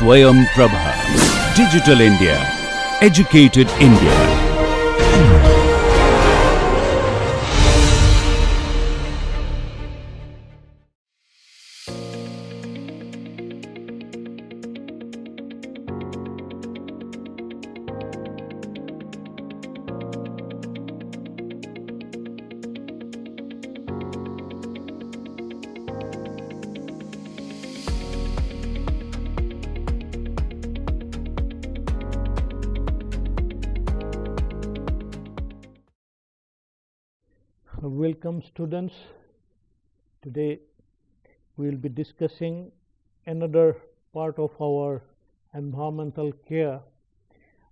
Swayam Prabha. Digital India. Educated India. Welcome students. Today we will be discussing another part of our environmental care.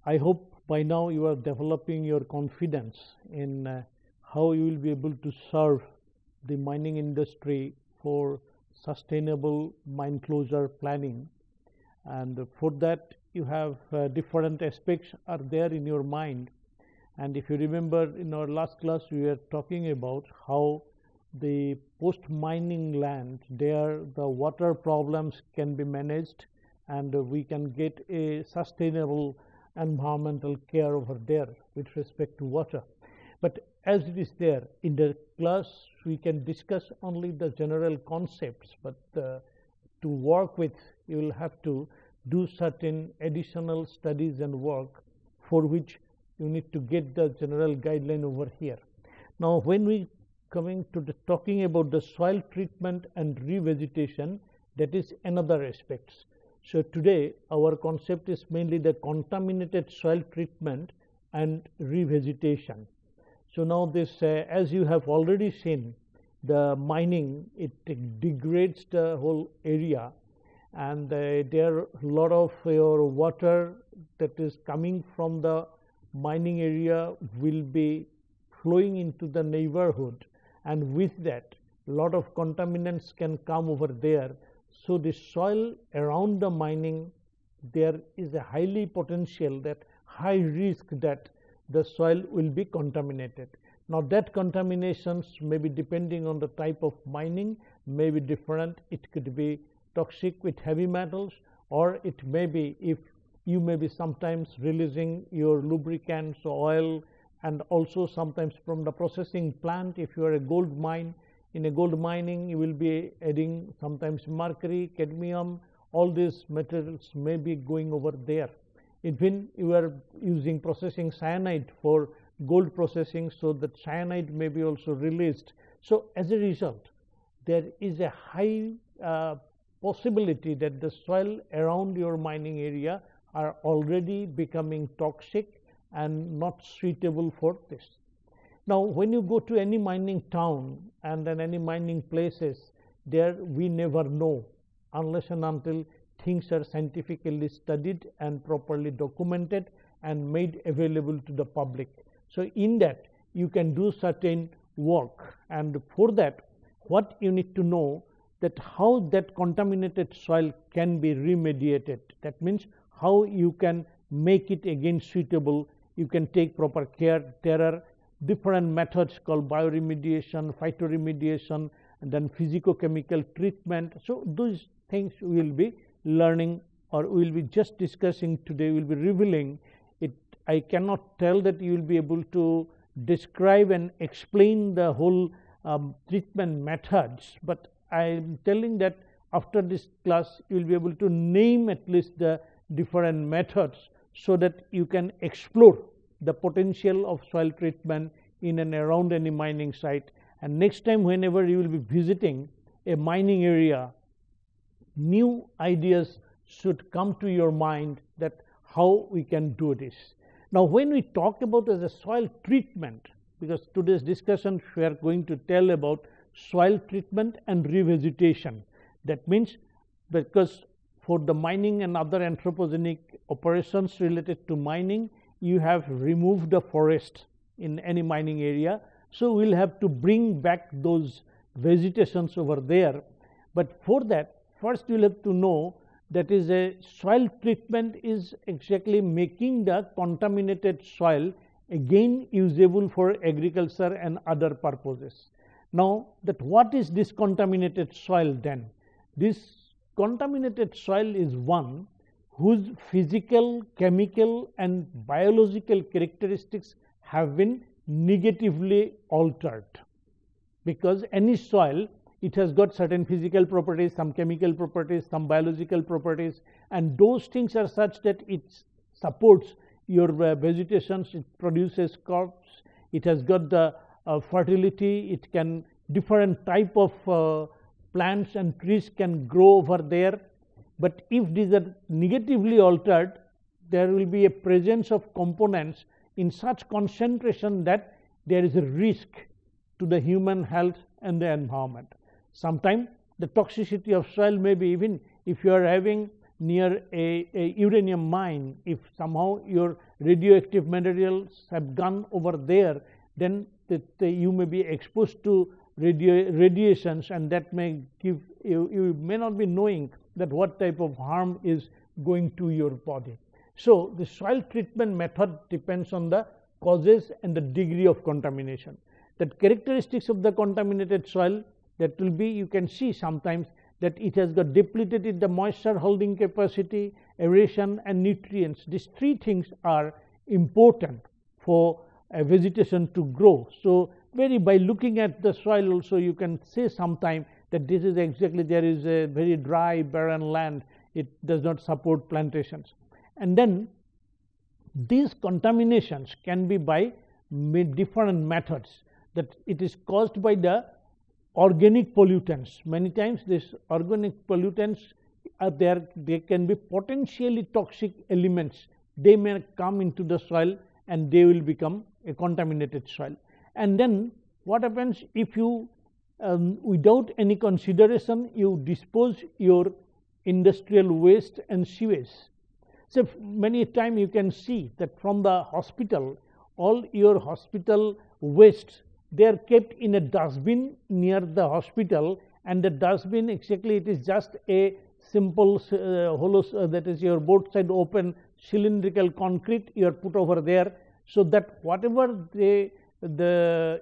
I hope by now you are developing your confidence in how you will be able to serve the mining industry for sustainable mine closure planning, and for that you have different aspects are there in your mind. And if you remember, in our last class we were talking about how the post mining land, there the water problems can be managed and we can get a sustainable environmental care over there with respect to water. But as it is there in the class, we can discuss only the general concepts, but to work with you will have to do certain additional studies and work, for which you need to get the general guideline over here. Now when we coming to the talking about the soil treatment and revegetation, that is another aspects. So today our concept is mainly the contaminated soil treatment and revegetation. So now this as you have already seen, the mining, it degrades the whole area, and there are a lot of your water that is coming from the mining area will be flowing into the neighborhood, and with that a lot of contaminants can come over there. So the soil around the mining, there is a highly potential, that high risk that the soil will be contaminated. Now that contaminations may be depending on the type of mining, may be different. It could be toxic with heavy metals, or it may be, if you may be sometimes releasing your lubricants, oil, and also sometimes from the processing plant. If you are a gold mine, in a gold mining you will be adding sometimes mercury, cadmium, all these materials may be going over there. Even you are using processing cyanide for gold processing, so that cyanide may be also released. So as a result, there is a high possibility that the soil around your mining area are already becoming toxic and not suitable for this. Now when you go to any mining town and then any mining places, there we never know unless and until things are scientifically studied and properly documented and made available to the public. So in that you can do certain work, and for that what you need to know, that how that contaminated soil can be remediated. That means how you can make it again suitable. You can take proper care. There are different methods called bioremediation, phytoremediation, and then physicochemical treatment. So those things we will be learning, or we will be just discussing today. We will be revealing it. I cannot tell that you will be able to describe and explain the whole treatment methods, but I am telling that after this class you will be able to name at least the different methods, so that you can explore the potential of soil treatment in and around any mining site. And next time whenever you will be visiting a mining area, new ideas should come to your mind, that how we can do this. Now when we talk about as a soil treatment, because today's discussion we are going to tell about soil treatment and revegetation. That means, because for the mining and other anthropogenic operations related to mining, you have removed the forest in any mining area. So we will have to bring back those vegetations over there. But for that, first you will have to know that is a soil treatment is exactly making the contaminated soil again usable for agriculture and other purposes. Now that what is this contaminated soil then? This contaminated soil is one whose physical, chemical and biological characteristics have been negatively altered, because any soil, it has got certain physical properties, some chemical properties, some biological properties, and those things are such that it supports your vegetation, it produces crops, it has got the fertility, it can, different type of plants and trees can grow over there. But if these are negatively altered, there will be a presence of components in such concentration that there is a risk to the human health and the environment. Sometimes the toxicity of soil may be, even if you are having near a uranium mine, if somehow your radioactive materials have gone over there, then you may be exposed to radiations, and that may give you may not be knowing that what type of harm is going to your body. So the soil treatment method depends on the causes and the degree of contamination. The characteristics of the contaminated soil, that will be, you can see sometimes that it has got depleted in the moisture holding capacity, aeration and nutrients. These three things are important for a vegetation to grow. So by looking at the soil also, you can say sometime that this is exactly, there is a very dry barren land, it does not support plantations. And then these contaminations can be by different methods, that it is caused by the organic pollutants. Many times these organic pollutants are there, they can be potentially toxic elements, they may come into the soil and they will become a contaminated soil. And then what happens if you without any consideration you dispose your industrial waste and sewage. So many times you can see that from the hospital, all your hospital wastes, they are kept in a dustbin near the hospital, and the dustbin, exactly, it is just a simple hollow, that is your both side open cylindrical concrete you are put over there, so that whatever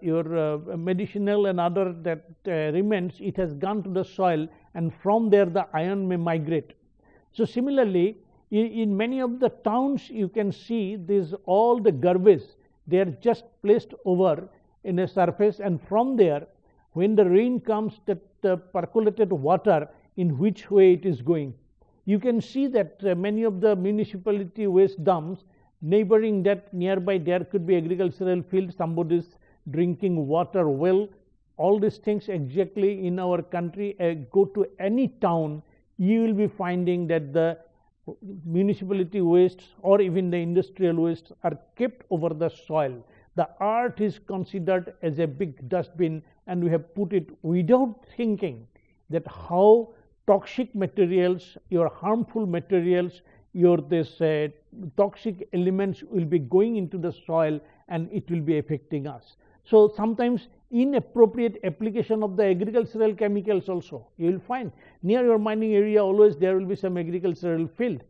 your medicinal and other that remains, it has gone to the soil, and from there the ion may migrate. So similarly, in many of the towns you can see this, all the garbage, they are just placed over in a surface, and from there when the rain comes, that percolated water, in which way it is going. You can see that many of the municipality waste dumps, neighboring that, nearby there could be agricultural field, somebody is drinking water well. All these things exactly in our country, go to any town, you will be finding that the municipality wastes or even the industrial wastes are kept over the soil. The earth is considered as a big dustbin, and we have put it without thinking that how toxic materials, your harmful materials, your toxic elements will be going into the soil, and it will be affecting us. So sometimes inappropriate application of the agricultural chemicals also, you will find near your mining area always there will be some agricultural field.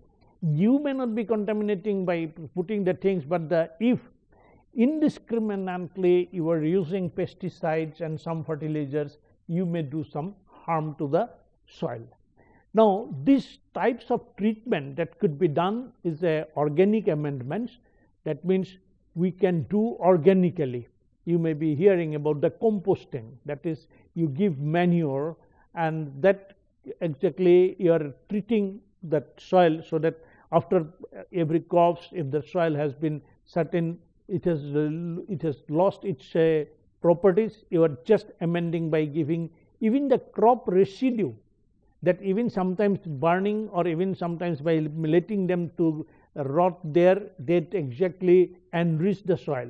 You may not be contaminating by putting the things, but if indiscriminately you are using pesticides and some fertilizers, you may do some harm to the soil. Now these types of treatment that could be done is organic amendments. That means we can do organically. You may be hearing about the composting, that is, you give manure, and that exactly you are treating that soil, so that after every crops, if the soil has been certain, it has lost its properties, you are just amending by giving even the crop residue, that even sometimes burning or even sometimes by letting them to rot there, that exactly enrich the soil.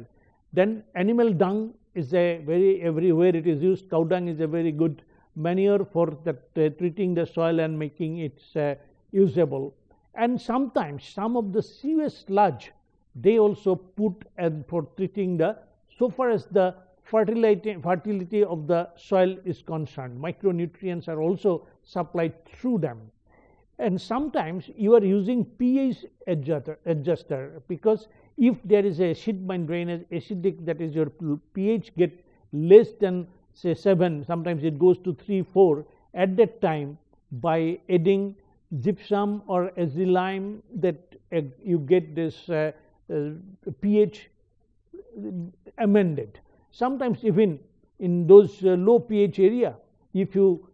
Then animal dung is everywhere it is used. Cow dung is a very good manure for treating the soil and making it usable. And sometimes some of the sewage sludge they also put for treating the, so far as the fertility of the soil is concerned, micronutrients are also supplied through them. And sometimes you are using pH adjuster, because if there is a acid mine drainage, acidic, that is your pH get less than say 7, sometimes it goes to 3, 4, at that time by adding gypsum or azilime, that you get this pH amended. Sometimes even in those low pH area, if you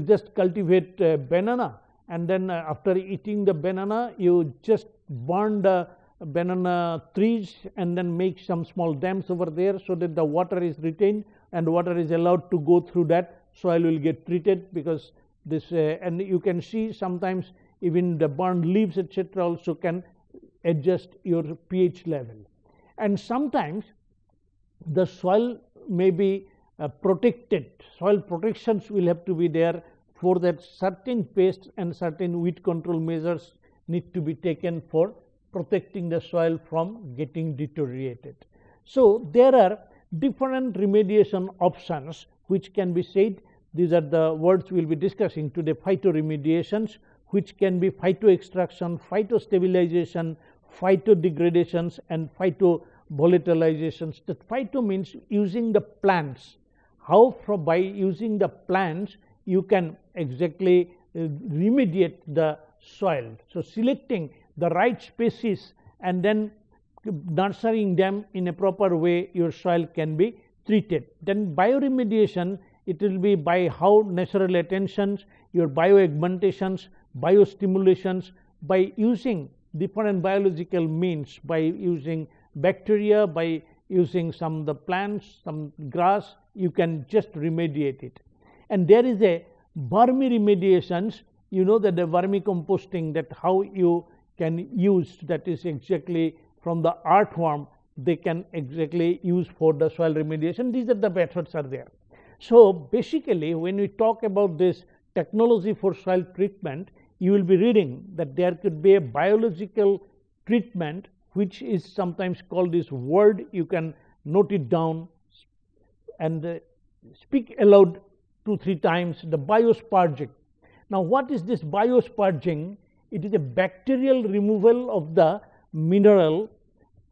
just cultivate banana, and then after eating the banana you just burn the banana trees and then make some small dams over there, so that the water is retained and water is allowed to go through, that soil will get treated, because this and you can see sometimes even the burned leaves etc. also can adjust your pH level. And sometimes the soil may be protected. Soil protections will have to be there. For that, certain pests and certain weed control measures need to be taken for protecting the soil from getting deteriorated. So there are different remediation options which can be said. These are the words we will be discussing today: phytoremediations, which can be phytoextraction, phytostabilization, phytodegradations, and phytovolatilizations. That phyto means using the plants. How by using the plants you can exactly remediate the soil. So selecting the right species and then nurturing them in a proper way, your soil can be treated. Then bioremediation, it will be by how natural attentions, your bioaugmentations, biostimulations, by using different biological means, by using bacteria, by using some the plants, some grass, you can just remediate it. And there is a vermiremediations, you know that the vermicomposting, that how you can use, that is exactly from the earthworm, they can exactly use for the soil remediation. These are the methods are there. So basically when we talk about this technology for soil treatment, you will be reading that there could be a biological treatment, which is sometimes called this word, you can note it down and speak aloud 2-3 times, the biospurging. Now what is this biospurging? It is a bacterial removal of the mineral,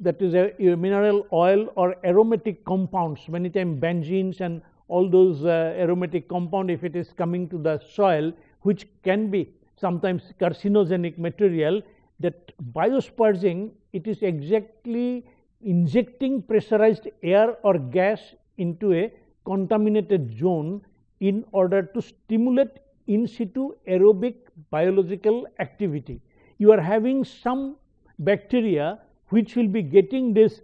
that is a mineral oil or aromatic compounds, many times benzenes and all those aromatic compound, if it is coming to the soil, which can be sometimes carcinogenic material. That biospurging, it is exactly injecting pressurized air or gas into a contaminated zone in order to stimulate in situ aerobic biological activity. You are having some bacteria which will be getting this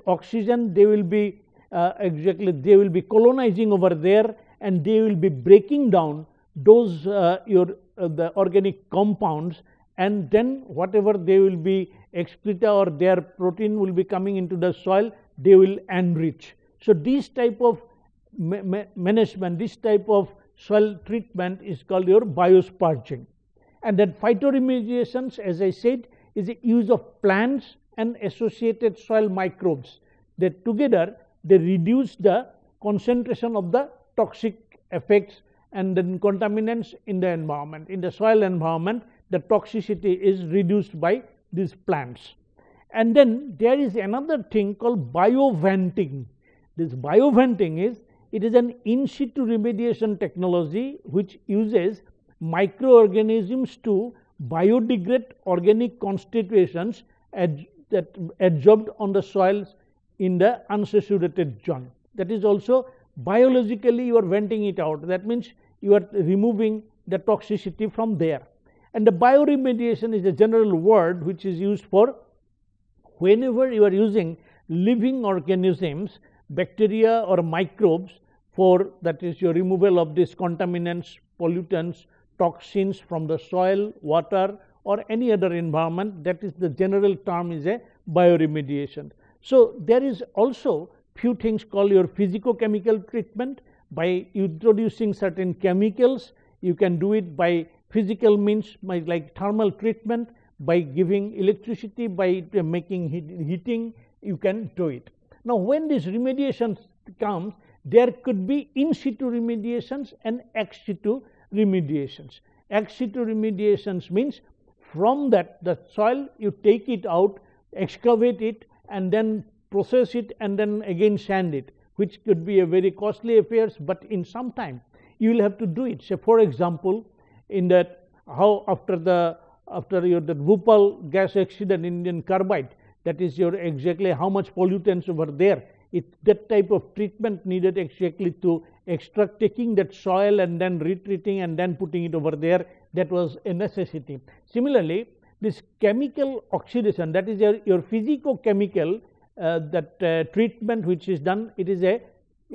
oxygen, they will be they will be colonizing over there, and they will be breaking down those the organic compounds, and then whatever they will be excreta or their protein will be coming into the soil, they will enrich. So this type of management, this type of soil treatment is called your biospurging. And then phytoremediations, as I said, is the use of plants and associated soil microbes, that together they reduce the concentration of the toxic effects and then contaminants in the environment. In the soil environment, the toxicity is reduced by these plants. And then there is another thing called bioventing. This bioventing is, it is an in situ remediation technology which uses microorganisms to biodegrade organic constituents that adsorbed on the soils in the unsaturated zone. That is also biologically you are venting it out. That means you are removing the toxicity from there. And the bioremediation is a general word which is used for whenever you are using living organisms, bacteria or microbes, for that is your removal of these contaminants, pollutants, toxins from the soil, water or any other environment. That is the general term is a bioremediation. So there is also few things called your physicochemical treatment. By introducing certain chemicals, you can do it by physical means, by like thermal treatment, by giving electricity, by making heating, you can do it. Now when this remediation comes, there could be in situ remediations and ex situ remediations. Ex situ remediations means from that the soil you take it out, excavate it and then process it and then again sand it, which could be a very costly affairs, but in some time you will have to do it. So for example, in that how after the Bhopal gas accident, Indian carbide, that is your exactly how much pollutants over there. That type of treatment needed exactly to extract, taking that soil and then retreating and then putting it over there. That was a necessity. Similarly, this chemical oxidation, that is your physico-chemical treatment which is done. It is a,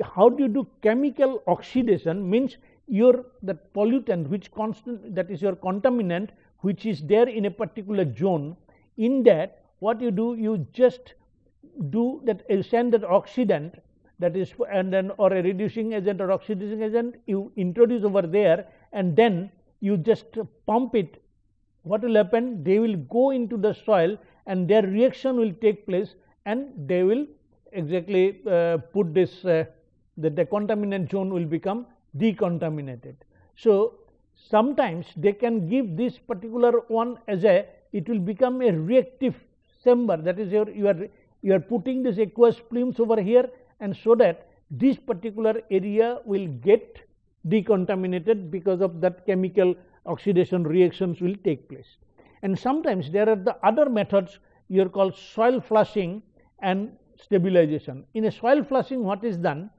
how do you do chemical oxidation, means your that pollutant which constant, that is your contaminant which is there in a particular zone. In that, what you do, you just do that, send that oxidant, that is, and then or a reducing agent or oxidizing agent you introduce over there, and then you just pump it. What will happen? They will go into the soil and their reaction will take place, and they will exactly put this that the contaminant zone will become decontaminated. So sometimes they can give this particular one as a, it will become a reactive chamber, that is you are putting this aqueous plumes over here, and so that this particular area will get decontaminated because of that chemical oxidation reactions will take place. And sometimes there are the other methods, you are called soil flushing and stabilization. In a soil flushing, what is done,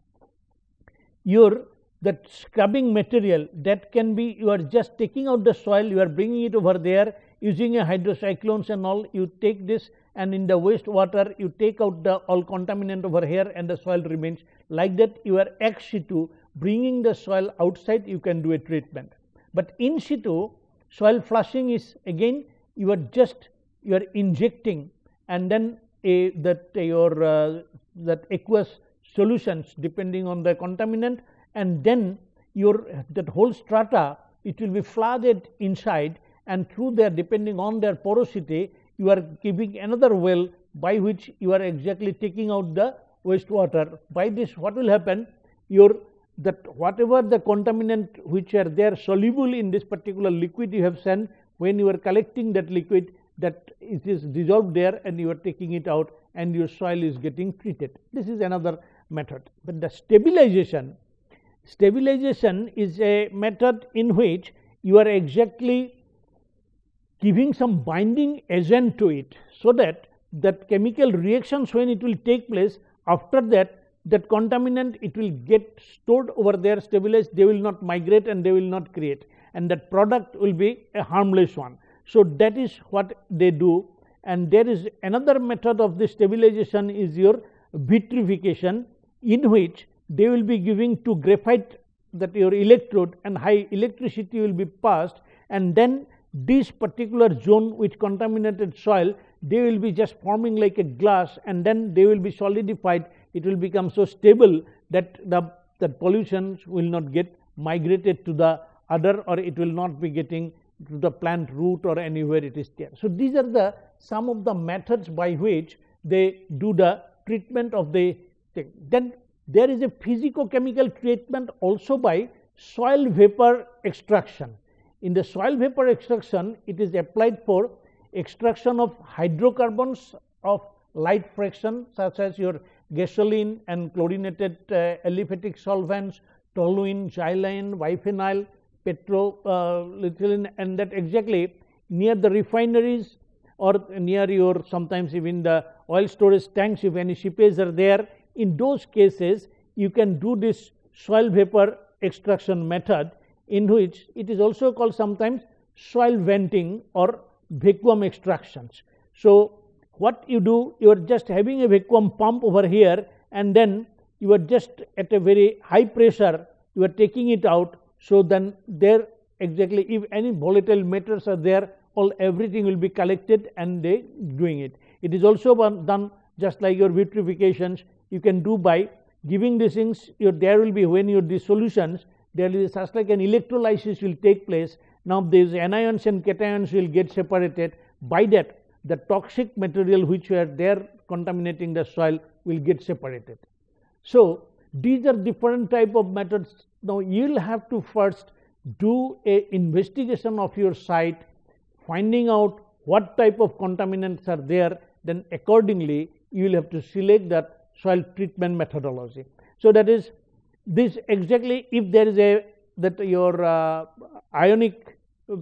your that scrubbing material, that can be, you are just taking out the soil, you are bringing it over there using a hydrocyclones and all, you take this, and in the wastewater you take out the all contaminant over here and the soil remains. Like that, you are ex situ bringing the soil outside, you can do a treatment. But in situ soil flushing is again, you are injecting, and then that aqueous solutions depending on the contaminant, and then that whole strata, it will be flooded inside, and through there, depending on their porosity, you are giving another well by which you are exactly taking out the wastewater. By this, what will happen, whatever the contaminant which are there soluble in this particular liquid you have sent, when you are collecting that liquid, that it is dissolved there, and you are taking it out, and your soil is getting treated. This is another method. But the stabilization is a method in which you are exactly giving some binding agent to it, so that chemical reactions, when it will take place, after that contaminant, it will get stored over there, stabilized, they will not migrate and they will not create, and that product will be a harmless one. So that is what they do. And there is another method of the stabilization is your vitrification, in which they will be giving to graphite that your electrode, and high electricity will be passed, and then this particular zone which contaminated soil, they will be just forming like a glass, and then they will be solidified. It will become so stable that the pollutions will not get migrated to the other, or it will not be getting to the plant root or anywhere it is there. So these are some of the methods by which they do the treatment of the thing. Then there is a physico-chemical treatment also by soil vapor extraction. In the soil vapor extraction, it is applied for extraction of hydrocarbons of light fraction, such as your gasoline and chlorinated aliphatic solvents, toluene, xylene, biphenyl, petrolithylene, and that exactly near the refineries or near your sometimes even the oil storage tanks, if any seepage are there, in those cases you can do this soil vapor extraction method, in which it is also called sometimes soil venting or vacuum extractions. So what you do, you are just having a vacuum pump over here, and then you are just at a very high pressure, you are taking it out. So then there exactly, if any volatile matters are there, everything will be collected and they doing it. It is also done just like your vitrifications, you can do by giving these things. There will be, when your these solutions, there is such like an electrolysis will take place. Now these anions and cations will get separated. By that, the toxic material which were there contaminating the soil will get separated. So these are different type of methods. Now you will have to first do a investigation of your site, finding out what type of contaminants are there, then accordingly you will have to select that soil treatment methodology. So that is this exactly, if there is your ionic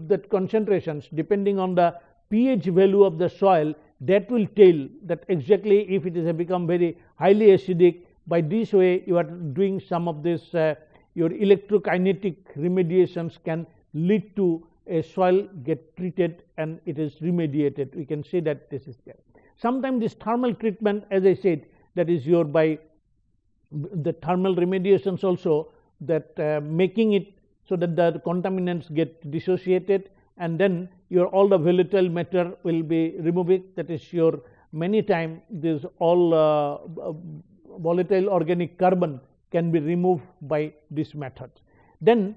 that concentrations depending on the pH value of the soil, that will tell that exactly if it is become very highly acidic. By this way you are doing some of this your electrokinetic remediations can lead to a soil get treated and it is remediated. We can say that this is there. Sometimes this thermal treatment, as I said, that is your by the thermal remediations also, that making it so that the contaminants get dissociated, and then your all the volatile matter will be removed. That is your many time this all volatile organic carbon can be removed by this method. Then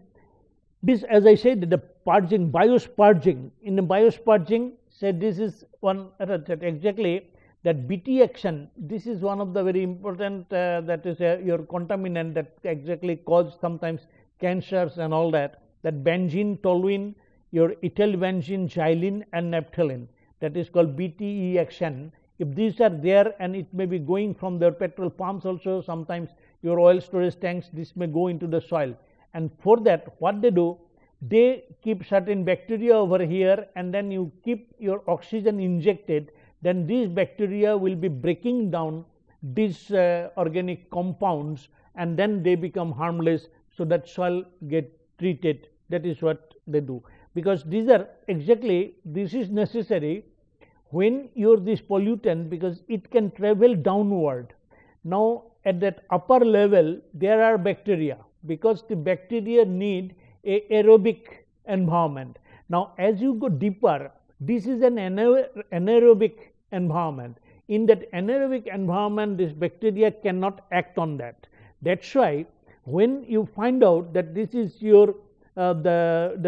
this, as I said, the purging, biospurging. In the biospurging, said this is one that exactly that BT action. This is one of the very important that is your contaminant that exactly cause sometimes cancers and all that. That benzene, toluene, your ethyl benzene, xylene and naphthalene, that is called BTE action. If these are there, and it may be going from their petrol pumps also, sometimes your oil storage tanks, this may go into the soil. And for that what they do, they keep certain bacteria over here, and then you keep your oxygen injected, then these bacteria will be breaking down these organic compounds, and then they become harmless, so that soil get treated. That is what they do, because these are exactly, this is necessary when your this pollutant, because it can travel downward. Now at that upper level there are bacteria, because the bacteria need a aerobic environment. Now as you go deeper, this is an anaerobic environment. In that anaerobic environment, this bacteria cannot act on that. That's why when you find out that this is your the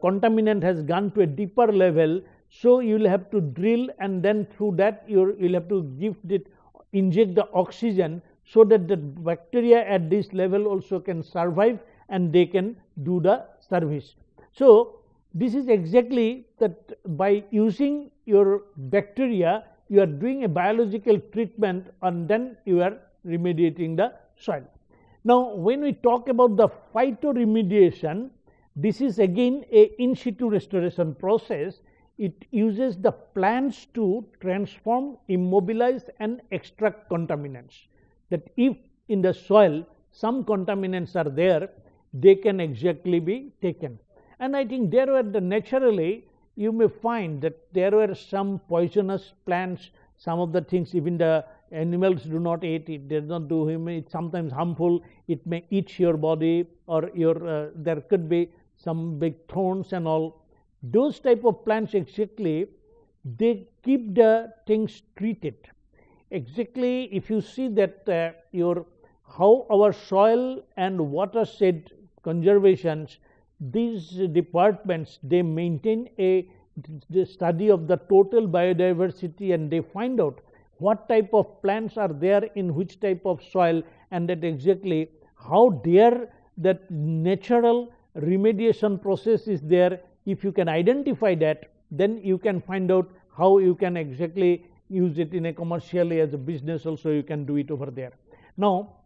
contaminant has gone to a deeper level, so you will have to drill, and then through that you will have to inject the oxygen, so that the bacteria at this level also can survive and they can do the service. So this is exactly that by using your bacteria you are doing a biological treatment, and then you are remediating the soil. Now when we talk about the phytoremediation, this is again a in situ restoration process. It uses the plants to transform, immobilize and extract contaminants. That if in the soil some contaminants are there, they can exactly be taken. And I think there were naturally you may find that there were some poisonous plants, some of the things even the animals do not eat, it does not do him, it's sometimes harmful, it may eat your body, or your there could be some big thorns and all. Those type of plants exactly they keep the things treated. Exactly if you see that your how our soil and watershed conservations, these departments they maintain a study of the total biodiversity, and they find out what type of plants are there in which type of soil, and that exactly how their that natural remediation process is there. If you can identify that, then you can find out how you can exactly use it in a commercially as a business also you can do it over there. Now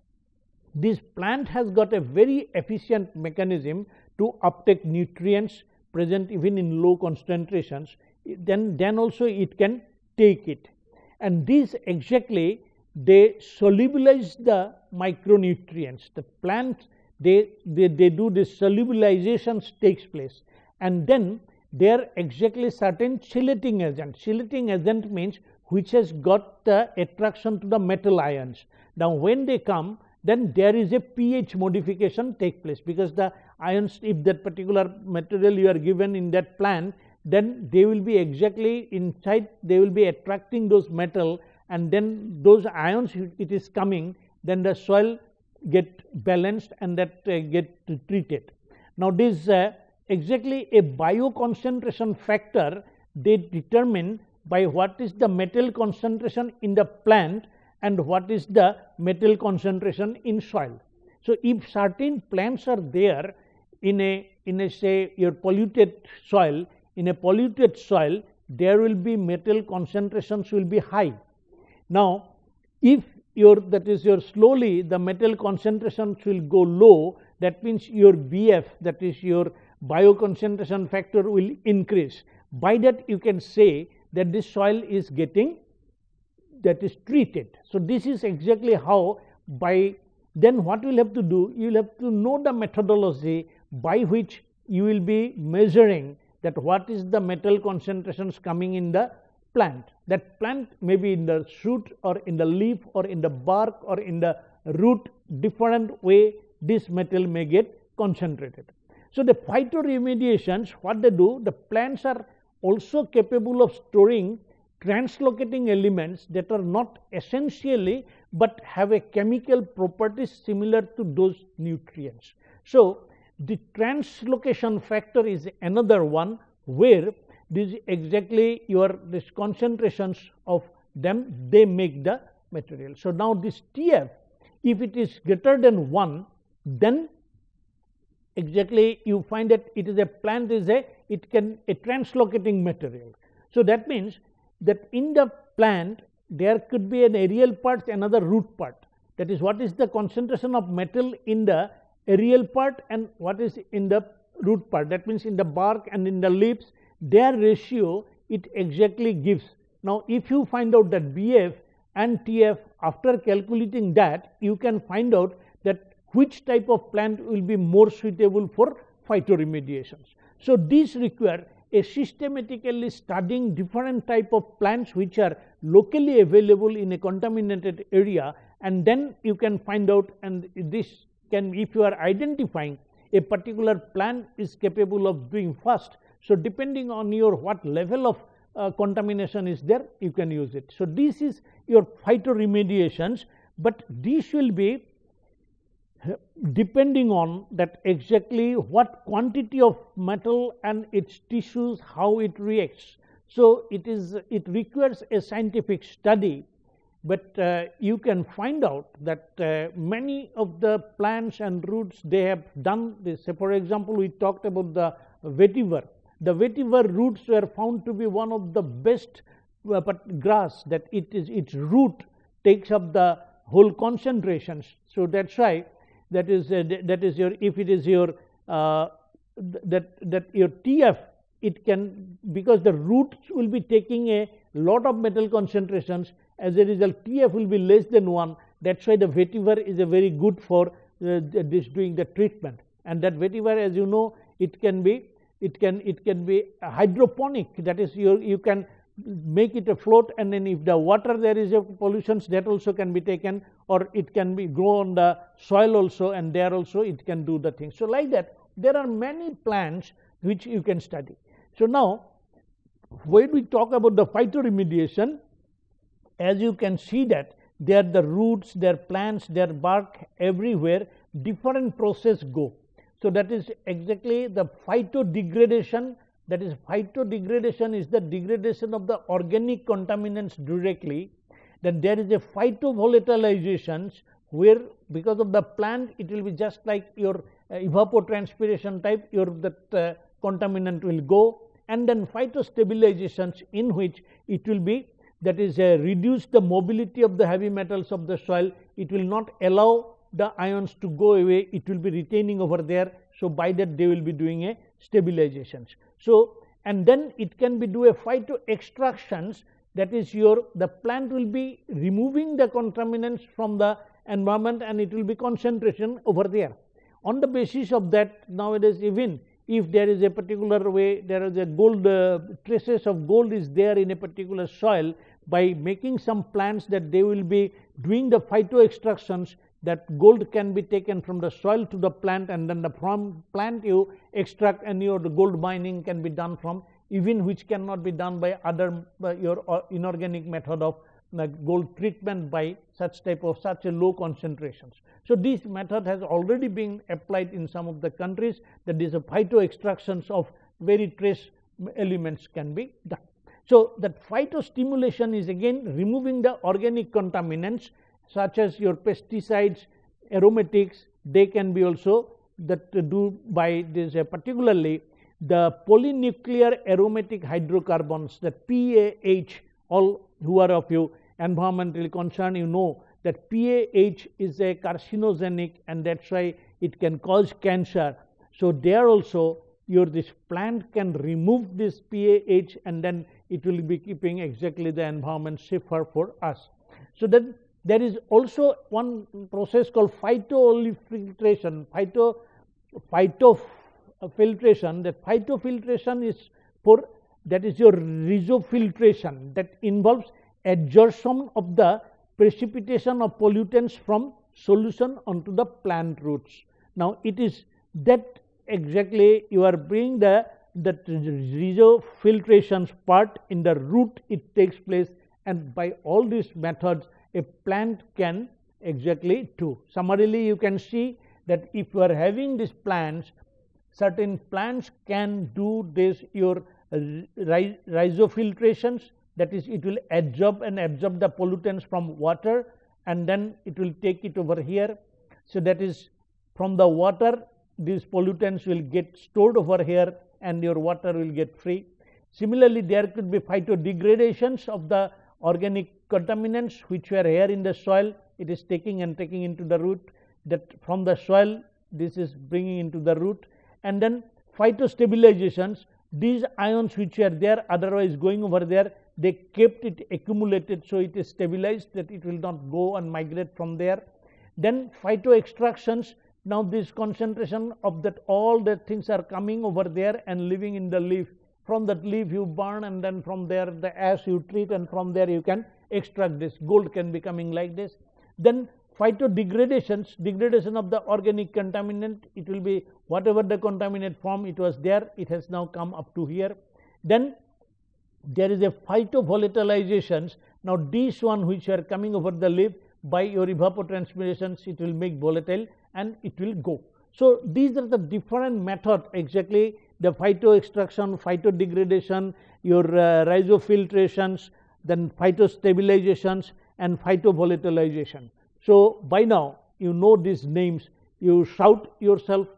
this plant has got a very efficient mechanism to uptake nutrients present even in low concentrations, then also it can take it, and these exactly they solubilize the micronutrients. The plants they do this solubilizations takes place, and then there exactly certain chelating agent. Chelating agent means which has got the attraction to the metal ions. Now when they come, then there is a pH modification take place, because the ions, if that particular material you are given in that plant, then they will be exactly inside, they will be attracting those metal, and then those ions it is coming, then the soil get balanced and that get treated. Now this exactly a bioconcentration factor they determine by what is the metal concentration in the plant and what is the metal concentration in soil. So if certain plants are there in a say your polluted soil, in a polluted soil there will be metal concentrations will be high. Now if your that is your slowly the metal concentrations will go low, that means your BF, that is your bioconcentration factor will increase. By that you can say that this soil is getting, that is treated. So this is exactly how, by then what you will have to do, you will have to know the methodology by which you will be measuring that what is the metal concentrations coming in the plant. That plant may be in the shoot or in the leaf or in the bark or in the root, different way this metal may get concentrated. So the phytoremediations, what they do, the plants are also capable of storing translocating elements that are not essentially but have a chemical properties similar to those nutrients. So the translocation factor is another one where this exactly this concentrations of them, they make the material. So now this TF, if it is greater than 1, then exactly you find that it is a plant is a translocating material. So that means that in the plant there could be an aerial part, another root part. That is, what is the concentration of metal in the aerial part and what is in the root part. That means in the bark and in the leaves, their ratio it exactly gives. Now if you find out that BF and TF, after calculating that, you can find out that which type of plant will be more suitable for phytoremediations. So these require a systematically studying different type of plants which are locally available in a contaminated area, and then you can find out, and this can, if you are identifying a particular plant is capable of doing first. So depending on your what level of contamination is there, you can use it. So this is your phytoremediations, but this will be depending on that exactly what quantity of metal and its tissues, how it reacts. So it requires a scientific study, but you can find out that many of the plants and roots, they have done this. So for example, we talked about the vetiver. The vetiver roots were found to be one of the best grass, that its root takes up the whole concentrations. So that's why that is your, if it is your that your TF, it can, because the roots will be taking a lot of metal concentrations, as a result TF will be less than 1. That's why the vetiver is a very good for this doing the treatment. And that vetiver, as you know, it can be hydroponic. That is, you can make it afloat, and then if the water there is a pollutions, that also can be taken, or it can be grow on the soil also, and there also it can do the thing. So like that, there are many plants which you can study. So now when we talk about the phytoremediation, as you can see that there the roots, their plants, their bark, everywhere different process go. So that is exactly the phytodegradation. That is, phytodegradation is the degradation of the organic contaminants directly. Then there is a phytovolatilizations, where because of the plant it will be just like your evapotranspiration type, your that contaminant will go. And then phytostabilizations, in which it will be, that is reduce the mobility of the heavy metals of the soil. It will not allow the ions to go away, it will be retaining over there. So by that they will be doing a stabilizations. So and then it can be do a phytoextractions, that is the plant will be removing the contaminants from the environment, and it will be concentration over there. On the basis of that, nowadays even if there is a particular way, there is a gold traces of gold is there in a particular soil, by making some plants that they will be doing the phytoextractions, that gold can be taken from the soil to the plant, and then from plant you extract, and the gold mining can be done from, even which cannot be done by other your inorganic method of gold treatment by such type of such a low concentrations. So this method has already been applied in some of the countries, that is a phytoextractions of very trace elements can be done. So that phytostimulation is again removing the organic contaminants, such as your pesticides, aromatics. They can be also that do by this particularly the polynuclear aromatic hydrocarbons, that PAH. All who are of you environmentally concerned, you know that PAH is a carcinogenic, and that's why it can cause cancer. So there also this plant can remove this PAH, and then it will be keeping exactly the environment safer for us. So that there is also one process called phytofiltration. Phytofiltration. That phytofiltration is for, that is your rhizofiltration, that involves adsorption of the precipitation of pollutants from solution onto the plant roots. Now it is that exactly you are bringing the rhizofiltration part in the root, it takes place, and by all these methods a plant can exactly do. Summarily, you can see that if you are having these plants, certain plants can do this your rhizofiltrations, that is, it will absorb the pollutants from water, and then it will take it over here. So that is, from the water these pollutants will get stored over here and your water will get free. Similarly, there could be phytodegradations of the organic contaminants which were here in the soil, it is taking into the root, that from the soil this is bringing into the root. And then phytostabilizations, these ions which were there otherwise going over there, they kept it accumulated, so it is stabilized, that it will not go and migrate from there. Then phytoextractions, now this concentration of that, all the things are coming over there and living in the leaf. From that leaf you burn, and then from there the ash you treat, and from there you can extract this. Gold can be coming like this. Then phytodegradations, degradation of the organic contaminant, it will be whatever the contaminant form it was there, it has now come up to here. Then there is a phytovolatilizations. Now these one which are coming over the leaf, by your evapotranspirations it will make volatile and it will go. So these are the different methods exactly, the phytoextraction, phytodegradation, your rhizofiltrations, then phytostabilizations and phytovolatilization. So by now you know these names, you shout yourself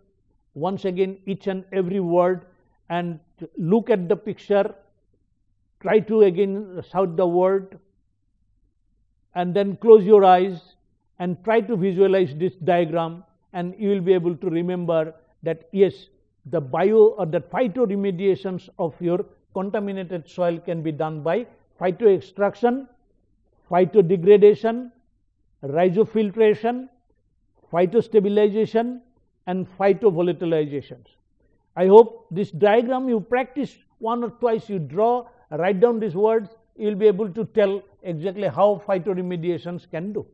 once again each and every word and look at the picture, try to again shout the word, and then close your eyes and try to visualize this diagram, and you will be able to remember that yes, the bio or the phytoremediations of your contaminated soil can be done by phytoextraction, phytodegradation, rhizofiltration, phytostabilization and phytovolatilizations. I hope this diagram you practice one or twice, you draw, write down these words, you will be able to tell exactly how phytoremediations can do.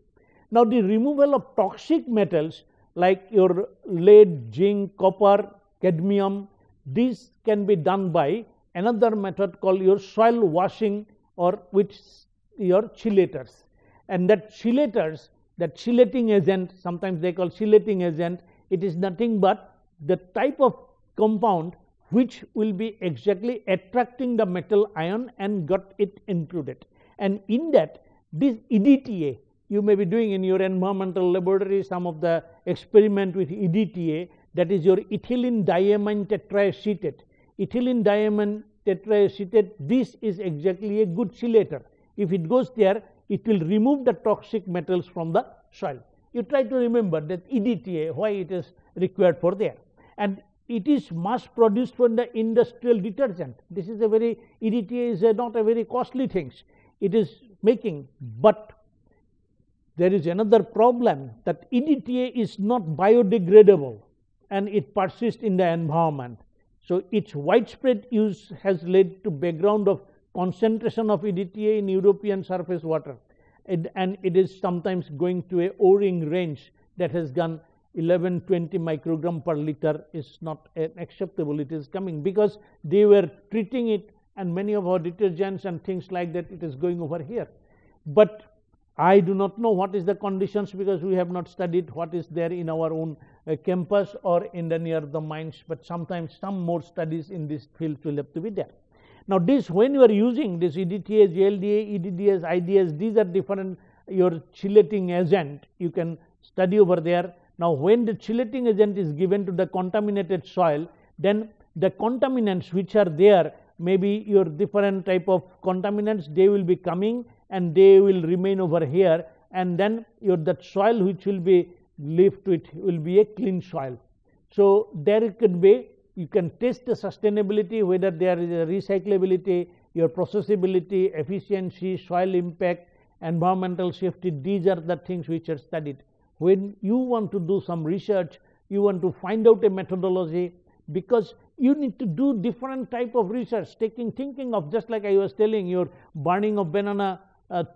Now the removal of toxic metals like your lead, zinc, copper, cadmium, these can be done by another method called your soil washing or with your chelators. And that chelators, that chelating agent, sometimes they call chelating agent, it is nothing but the type of compound which will be exactly attracting the metal ion and got it included. And in that, this EDTA, you may be doing in your environmental laboratory some of the experiment with EDTA, that is your ethylene diamine tetraacetate. Ethylene diamine tetraacetate, this is exactly a good chelator. If it goes there, it will remove the toxic metals from the soil. You try to remember that EDTA, why it is required for there. And it is mass produced from the industrial detergent. This is a very, EDTA is not a very costly thing. It is making, but there is another problem, that EDTA is not biodegradable and it persists in the environment. So its widespread use has led to background of concentration of EDTA in European surface water, and it is sometimes going to a O-ring range that has gone 11-20 microgram per liter is not acceptable. It is coming because they were treating it, and many of our detergents and things like that, it is going over here. But I do not know what is the conditions, because we have not studied what is there in our own campus or in the near the mines, but sometimes some more studies in this field will have to be there. Now this, when you are using this EDTA, GLDA, EDDS, IDS, these are different your chelating agent, you can study over there. Now when the chelating agent is given to the contaminated soil, then the contaminants which are there, maybe your different type of contaminants, they will be coming and they will remain over here, and then your that soil which will be left to it will be a clean soil. So there could be You can test the sustainability, whether there is a recyclability, your processability, efficiency, soil impact, environmental safety. These are the things which are studied. When you want to do some research, you want to find out a methodology, because you need to do different type of research, thinking of, just like I was telling, your burning of banana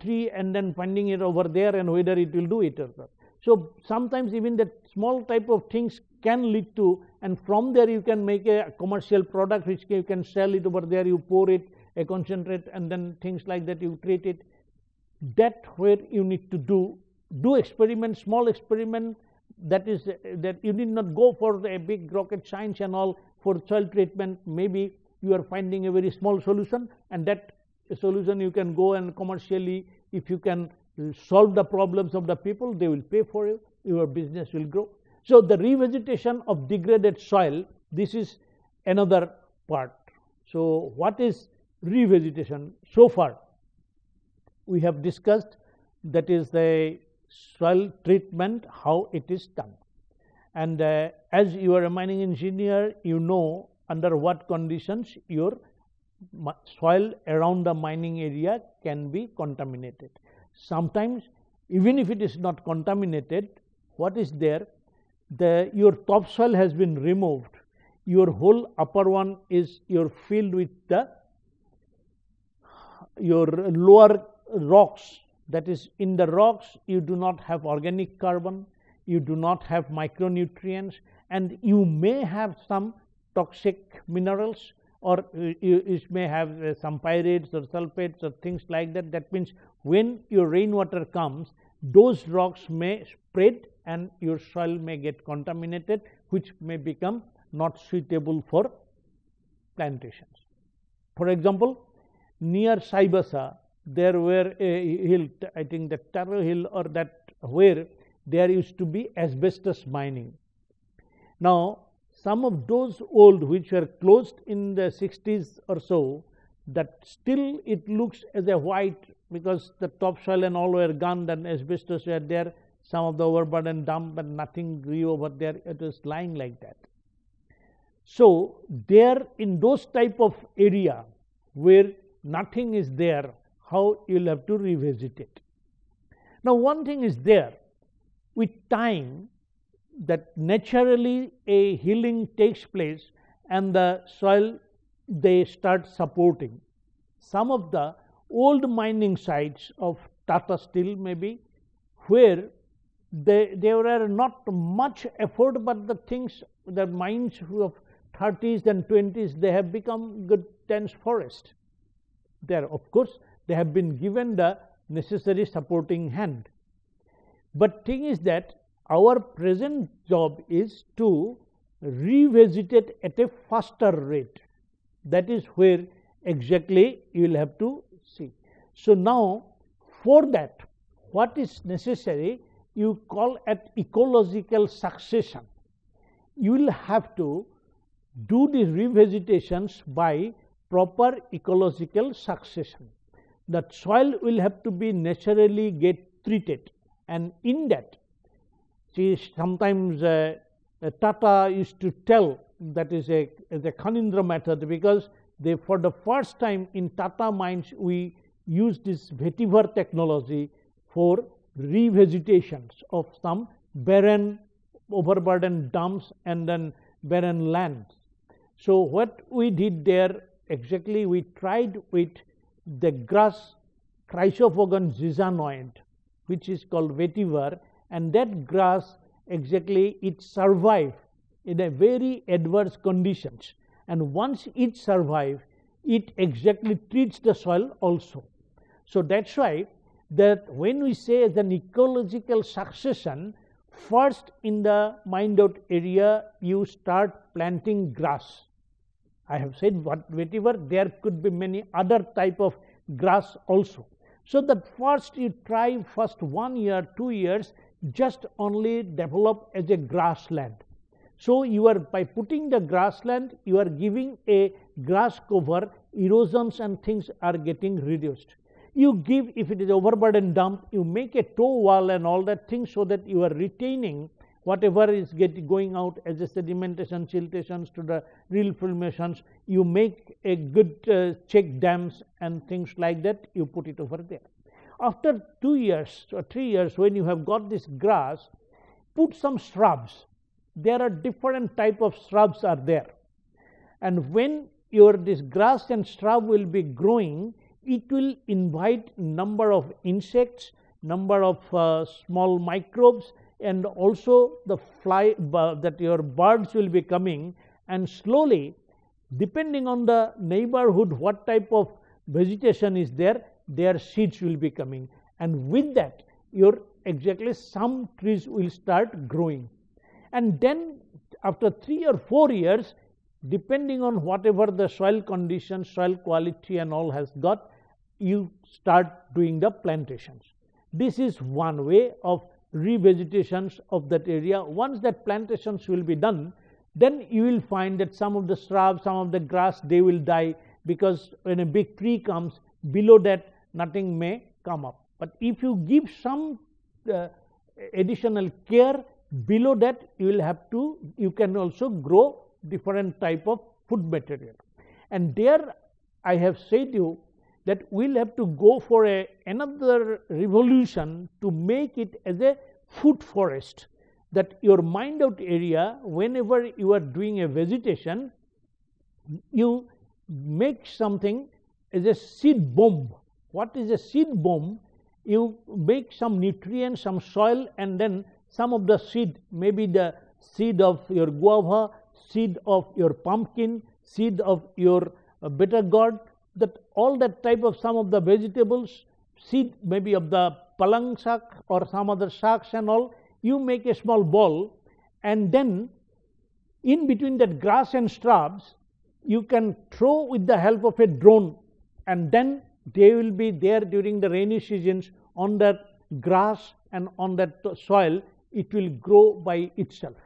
tree and then finding it over there and whether it will do it or not. So sometimes even that small type of things can lead to, and from there you can make a commercial product which you can sell it over there, you pour it, a concentrate, and then things like that you treat it. That where you need to do experiment, small experiment. That is that you need not go for a big rocket science and all for soil treatment. Maybe you are finding a very small solution, and that solution you can go and commercially, if you can solve the problems of the people, they will pay for you, your business will grow. So the revegetation of degraded soil, this is another part. So what is revegetation? So far we have discussed, that is the soil treatment, how it is done. And as you are a mining engineer, you know under what conditions your soil around the mining area can be contaminated. Sometimes even if it is not contaminated, what is there, your topsoil has been removed, your whole upper one is filled with your lower rocks. That is, in the rocks you do not have organic carbon, you do not have micronutrients, and you may have some toxic minerals, or you may have some pyrites or sulfates or things like that. That means when your rainwater comes, those rocks may spread and your soil may get contaminated, which may become not suitable for plantations. For example, near Saibasa, there were a hill, I think the Taro Hill, or that where there used to be asbestos mining. Now some of those old which were closed in the 60s or so, that still it looks as a white, because the topsoil and all were gone and asbestos were there, some of the overburden dumped, but nothing grew over there, it was lying like that. So there, in those type of area where nothing is there, how you will have to revegetate. Now one thing is there, with time that naturally a healing takes place and the soil they start supporting. Some of the old mining sites of Tata Steel maybe, where there were not much effort, but the things, the mines of 30s and 20s, they have become good dense forest. There, of course, they have been given the necessary supporting hand. But thing is that our present job is to revegetate at a faster rate. That is where exactly you will have to see. So now for that, what is necessary, you call at ecological succession. You will have to do the revegetations by proper ecological succession. That soil will have to be naturally get treated, and in that, see, sometimes Tata used to tell that is a Khanindra method, because they, for the first time in Tata mines, we use this vetiver technology for revegetations of some barren overburdened dumps and then barren lands. So what we did there, exactly we tried with the grass Chrysophogon zizanoid, which is called vetiver, and that grass exactly it survived in a very adverse conditions, and once it survives, it exactly treats the soil also. So that's why that when we say as an ecological succession, first in the mined out area you start planting grass. I have said what vetiver, there could be many other type of grass also. So that first you try first 1 year, 2 years, just only develop as a grassland. So you are, by putting the grassland, you are giving a grass cover, erosions and things are getting reduced. You give, if it is overburden dump, you make a toe wall and all that thing, so that you are retaining whatever is going out as a sedimentation, siltations to the rill formations, you make a good check dams and things like that, you put it over there. After 2 years or 3 years, when you have got this grass, put some shrubs. There are different type of shrubs are there, and when this grass and shrub will be growing, it will invite number of insects, number of small microbes, and also the fly that your birds will be coming, and slowly, depending on the neighborhood, what type of vegetation is there, their seeds will be coming, and with that some trees will start growing. And then after 3 or 4 years, depending on whatever the soil conditions, soil quality and all has got, you start doing the plantations. This is one way of revegetations of that area. Once that plantations will be done, then you will find that some of the shrubs, some of the grass, they will die, because when a big tree comes, below that nothing may come up. But if you give some additional care, below that you can also grow different type of food material. And there I have said you that we'll have to go for another revolution to make it as a food forest, that your mined out area, whenever you are doing a vegetation, you make something as a seed bomb. What is a seed bomb? You make some nutrients, some soil, and then some of the seed, maybe the seed of your guava, seed of your pumpkin, seed of your bitter gourd, that all that type of some of the vegetables, seed maybe of the palang shak or some other shaks and all, you make a small ball, and then in between that grass and shrubs, you can throw with the help of a drone, and then they will be there during the rainy seasons on that grass and on that soil, it will grow by itself.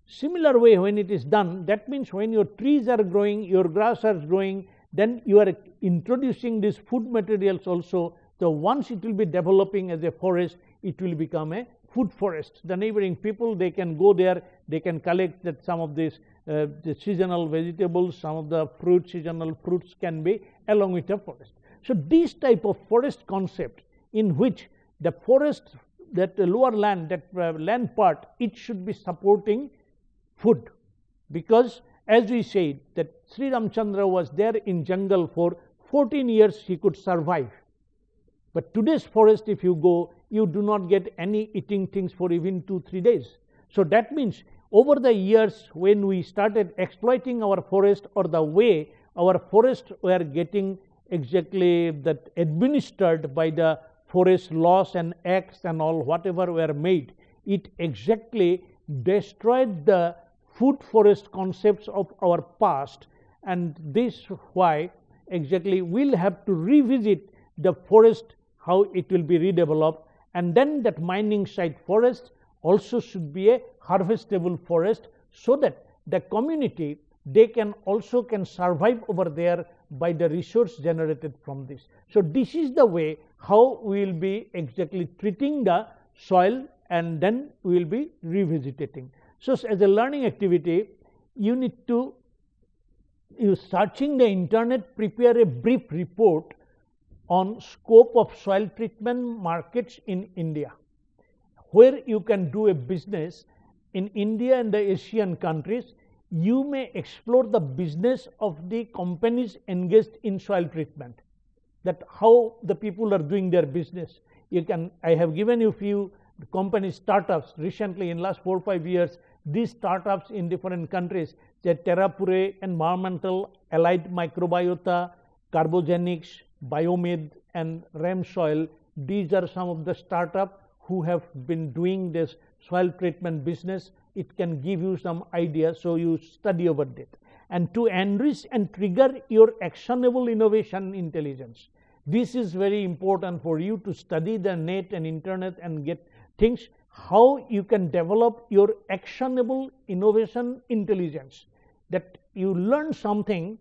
Similar way, when it is done, that means when your trees are growing, your grass is growing, then you are introducing these food materials also. So once it will be developing as a forest, it will become a food forest. The neighboring people, they can go there, they can collect that some of these the seasonal vegetables, some of the fruits, seasonal fruits can be along with the forest. So this type of forest concept, in which the forest, that lower land, that land part, it should be supporting food, because as we said that Sri Ramchandra was there in jungle for 14 years, he could survive. But today's forest, if you go, you do not get any eating things for even 2-3 days. So that means over the years, when we started exploiting our forest, or the way our forests were getting exactly that administered by the forest laws and acts and all whatever were made, it exactly destroyed the food forest concepts of our past, and this why exactly we'll have to revisit the forest, how it will be redeveloped, and then that mining site forest also should be a harvestable forest, so that the community, they can also survive over there by the resource generated from this. So this is the way how we will be exactly treating the soil, and then we will be revegetating. So as a learning activity, you need to, searching the internet, prepare a brief report on scope of soil treatment markets in India, where you can do a business in India and the Asian countries. You may explore the business of the companies engaged in soil treatment, that how the people are doing their business. I have given you few company startups recently in last 4 or 5 years. These startups in different countries, Terrapure, environmental, allied microbiota, carbogenics, biomed, and RAM soil. These are some of the startups who have been doing this soil treatment business. It can give you some idea, so you study over that. And to enrich and trigger your actionable innovation intelligence, this is very important for you to study the net and internet and get things, how you can develop your actionable innovation intelligence, that you learn something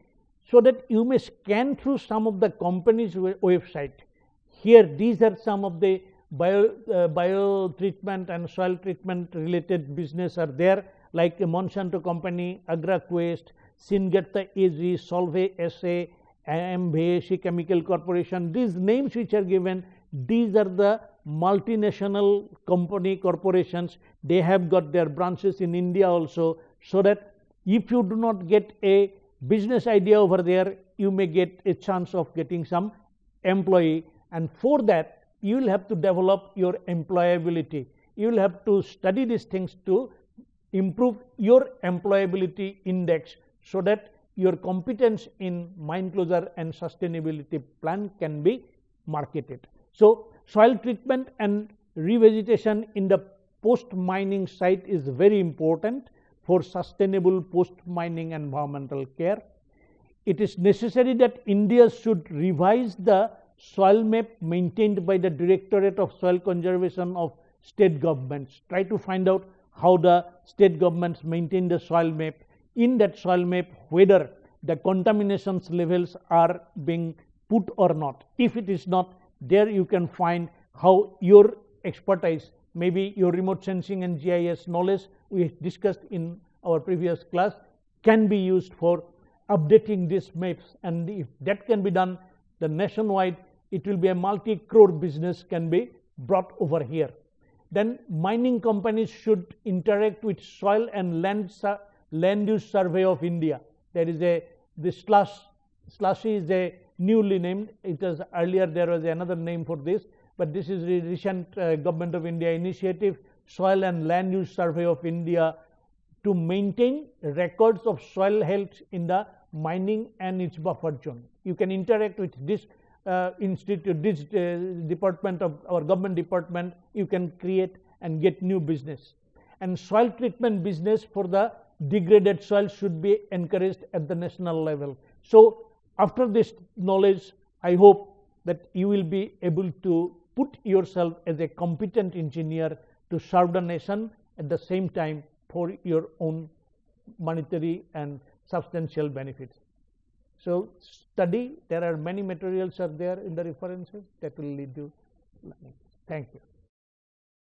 so that you may scan through some of the company's website. Here, these are some of the bio treatment and soil treatment related business are there, like Monsanto Company, AgraQuest, Syngenta AG, Solvay SA, Ambeshi Chemical Corporation. These names which are given, these are the multinational company corporations. They have got their branches in India also, so that if you do not get a business idea over there, you may get a chance of getting some employee, and for that you will have to develop your employability. You will have to study these things to improve your employability index, so that your competence in mine closure and sustainability plan can be marketed. So, soil treatment and revegetation in the post mining site is very important for sustainable post mining environmental care. It is necessary that India should revise the soil map maintained by the Directorate of Soil Conservation of state governments. Try to find out how the state governments maintain the soil map. In that soil map, whether the contamination levels are being put or not. If it is not, there you can find how your expertise, maybe your remote sensing and GIS knowledge we discussed in our previous class, can be used for updating these maps, and if that can be done, the nationwide, it will be a multi-crore business can be brought over here. Then mining companies should interact with Soil and Land Use Survey of India. There is this SLUShy is a newly named. It was earlier there was another name for this, but this is the recent Government of India initiative, Soil and Land Use Survey of India, to maintain records of soil health in the mining and its buffer zone. You can interact with this institute, this department of our government department. You can create and get new business. And soil treatment business for the degraded soil should be encouraged at the national level. So, after this knowledge, I hope that you will be able to put yourself as a competent engineer to serve the nation, at the same time for your own monetary and substantial benefits. So, study, there are many materials are there in the references that will lead you. Thank you.